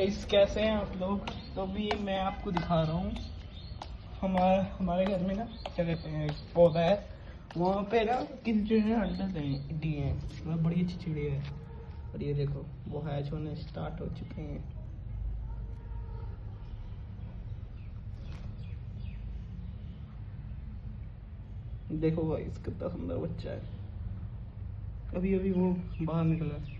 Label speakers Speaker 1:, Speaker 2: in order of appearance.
Speaker 1: Guys कैसे हैं आप लोग। तो अभी मैं आपको दिखा रहा हूँ हमारे घर में ना क्या कहते हैं पौधा है, वहाँ पे ना किसी चिड़िया ने अंडे दिए हैं। मतलब बड़ी अच्छी चिड़िया है और ये देखो वो हैच होने स्टार्ट हो चुके हैं। देखो भाई कितना सुंदर बच्चा है, अभी अभी वो बाहर निकला है।